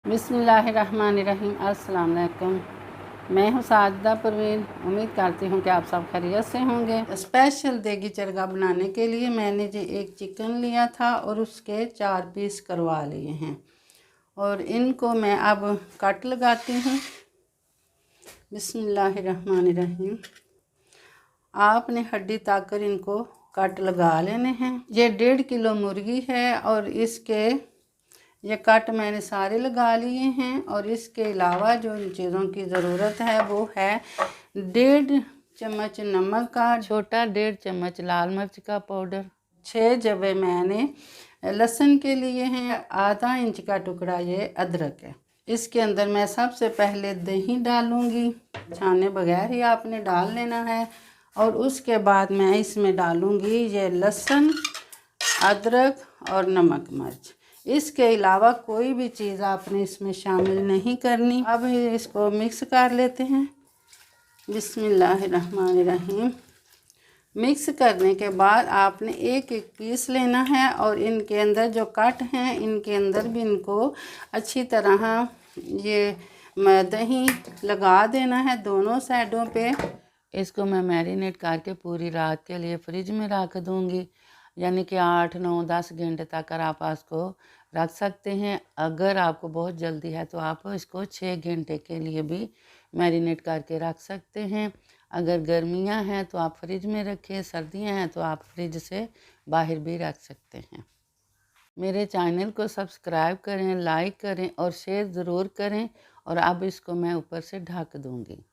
बिस्मिल्लाहिर्रहमानिर्रहीम। अस्सलाम वालेकुम। मैं हूँ साजिदा परवीन। उम्मीद करती हूँ कि आप सब खैरियत से होंगे। स्पेशल देगी चरगा बनाने के लिए मैंने जी एक चिकन लिया था और उसके 4 पीस करवा लिए हैं और इनको मैं अब कट लगाती हूँ। बिस्मिल्लाहिर्रहमानिर्रहीम। आपने हड्डी ताकर इनको कट लगा लेने हैं। ये 1.5 किलो मुर्गी है और इसके ये कट मैंने सारे लगा लिए हैं और इसके अलावा जो इन चीज़ों की ज़रूरत है वो है 1.5 चम्मच नमक का, छोटा 1.5 चम्मच लाल मिर्च का पाउडर, 6 जवे मैंने लहसुन के लिए हैं, आधा इंच का टुकड़ा ये अदरक है। इसके अंदर मैं सबसे पहले दही डालूँगी, छाने बगैर ही आपने डाल लेना है। और उसके बाद मैं इसमें डालूँगी ये लहसुन, अदरक और नमक मिर्च। इसके अलावा कोई भी चीज़ आपने इसमें शामिल नहीं करनी। अब इसको मिक्स कर लेते हैं। बिस्मिल्लाहिर्रहमानिर्रहीम। मिक्स करने के बाद आपने एक एक पीस लेना है और इनके अंदर जो कट हैं इनके अंदर भी इनको अच्छी तरह ये दही लगा देना है दोनों साइडों पे। इसको मैं मैरिनेट करके पूरी रात के लिए फ्रिज में रख दूँगी, यानी कि 8, 9, 10 घंटे तक आप इसको रख सकते हैं। अगर आपको बहुत जल्दी है तो आप इसको 6 घंटे के लिए भी मैरिनेट करके रख सकते हैं। अगर गर्मियां हैं तो आप फ्रिज में रखें, सर्दियां हैं तो आप फ्रिज से बाहर भी रख सकते हैं। मेरे चैनल को सब्सक्राइब करें, लाइक करें और शेयर ज़रूर करें। और अब इसको मैं ऊपर से ढक दूँगी।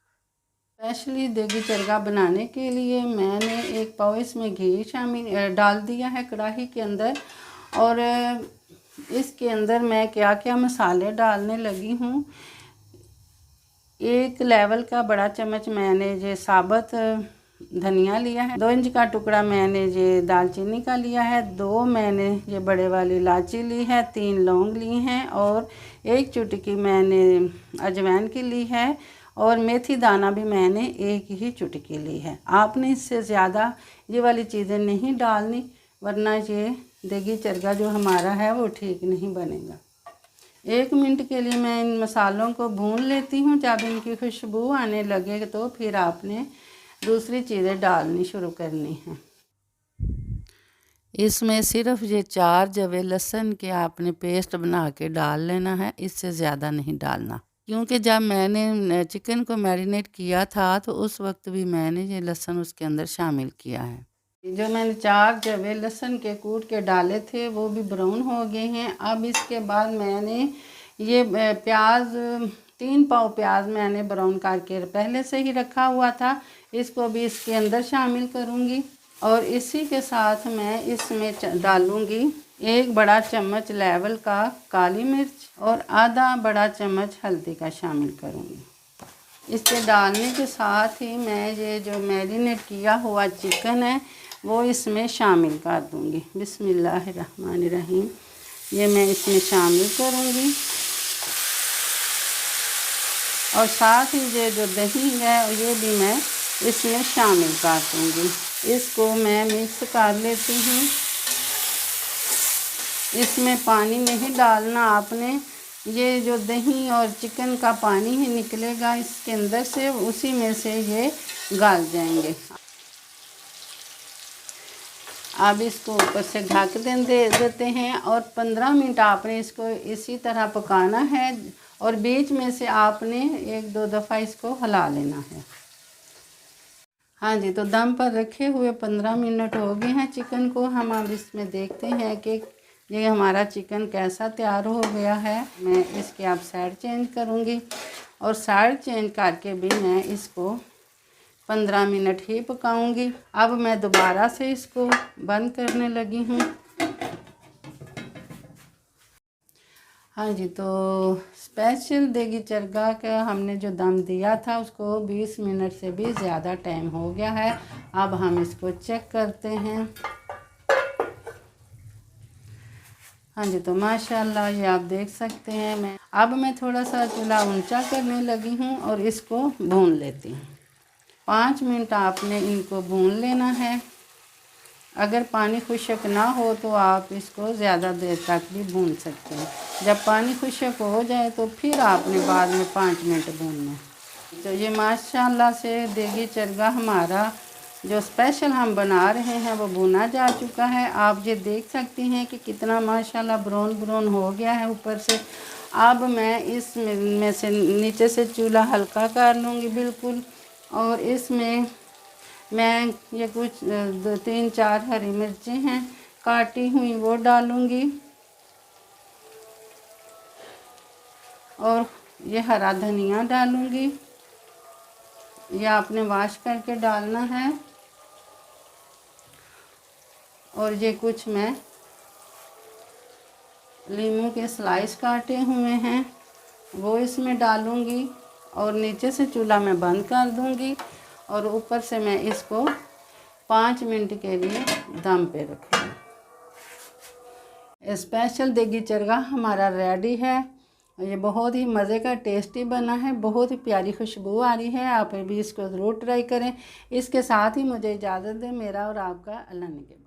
स्पेशली देगी चरगा बनाने के लिए मैंने 1 पाव इसमें घी शामिल डाल दिया है कढ़ाई के अंदर। और इसके अंदर मैं क्या क्या मसाले डालने लगी हूँ। 1 लेवल का बड़ा चम्मच मैंने ये साबुत धनिया लिया है, 2 इंच का टुकड़ा मैंने ये दालचीनी का लिया है, 2 मैंने ये बड़े वाली इलायची ली है, 3 लौंग ली हैं और 1 चुटकी मैंने अजवाइन की ली है और मेथी दाना भी मैंने 1 ही चुटकी ली है। आपने इससे ज़्यादा ये वाली चीज़ें नहीं डालनी, वरना ये देगी चरगा जो हमारा है वो ठीक नहीं बनेगा। 1 मिनट के लिए मैं इन मसालों को भून लेती हूँ। जब इनकी खुशबू आने लगे तो फिर आपने दूसरी चीज़ें डालनी शुरू करनी है। इसमें सिर्फ ये 4 जवे लहसुन के आपने पेस्ट बना के डाल लेना है, इससे ज़्यादा नहीं डालना। क्योंकि जब मैंने चिकन को मैरिनेट किया था तो उस वक्त भी मैंने ये लहसुन उसके अंदर शामिल किया है। जो मैंने 4 जवे लहसुन के कूट के डाले थे वो भी ब्राउन हो गए हैं। अब इसके बाद मैंने ये प्याज 3 पाव प्याज मैंने ब्राउन करके पहले से ही रखा हुआ था, इसको भी इसके अंदर शामिल करूँगी। और इसी के साथ मैं इसमें डालूँगी 1 बड़ा चम्मच लेवल का काली मिर्च और आधा बड़ा चम्मच हल्दी का शामिल करूँगी। इसके डालने के साथ ही मैं ये जो मैरिनेट किया हुआ चिकन है वो इसमें शामिल कर दूँगी। बिस्मिल्लाहिर्रहमानिर्रहीम। ये मैं इसमें शामिल करूँगी और साथ ही ये जो दही है ये भी मैं इसमें शामिल कर दूँगी। इसको मैं मिक्स कर लेती हूँ। इसमें पानी नहीं डालना आपने, ये जो दही और चिकन का पानी ही निकलेगा इसके अंदर से, उसी में से ये गल जाएंगे। अब इसको ऊपर से ढक देते हैं और 15 मिनट आपने इसको इसी तरह पकाना है और बीच में से आपने 1-2 दफ़ा इसको हिला लेना है। हाँ जी, तो दम पर रखे हुए 15 मिनट हो गए हैं चिकन को। हम अब इसमें देखते हैं कि ये हमारा चिकन कैसा तैयार हो गया है। मैं इसके अब साइड चेंज करूँगी और साइड चेंज करके भी मैं इसको 15 मिनट ही पकाऊंगी। अब मैं दोबारा से इसको बंद करने लगी हूँ। हाँ जी, तो स्पेशल देगी चरगा का हमने जो दम दिया था उसको 20 मिनट से भी ज़्यादा टाइम हो गया है। अब हम इसको चेक करते हैं। हाँ जी, तो माशाल्लाह ये आप देख सकते हैं। अब मैं थोड़ा सा चूल्हा ऊंचा करने लगी हूँ और इसको भून लेती हूँ। 5 मिनट आपने इनको भून लेना है। अगर पानी खुश्क ना हो तो आप इसको ज़्यादा देर तक भी भून सकते हैं। जब पानी खुश्क हो जाए तो फिर आपने बाद में 5 मिनट भूनना है। तो ये माशाल्लाह से देगी चरगा हमारा जो स्पेशल हम बना रहे हैं वो भुना जा चुका है। आप ये देख सकती हैं कि कितना माशाल्लाह ब्राउन ब्राउन हो गया है ऊपर से। अब मैं इसमें से नीचे से चूल्हा हल्का कर लूँगी बिल्कुल, और इसमें मैं ये कुछ 2-3-4 हरी मिर्चें हैं काटी हुई वो डालूँगी, और ये हरा धनिया डालूँगी। ये आपने वॉश करके डालना है। और ये कुछ मैं लीमू के स्लाइस काटे हुए हैं वो इसमें डालूँगी, और नीचे से चूल्हा मैं बंद कर दूँगी, और ऊपर से मैं इसको 5 मिनट के लिए दम पे रखूँगी। स्पेशल देगी चरगा हमारा रेडी है। ये बहुत ही मज़े का टेस्टी बना है, बहुत ही प्यारी खुशबू आ रही है। आप भी इसको ज़रूर ट्राई करें। इसके साथ ही मुझे इजाज़त दें। मेरा और आपका अल्लाह ने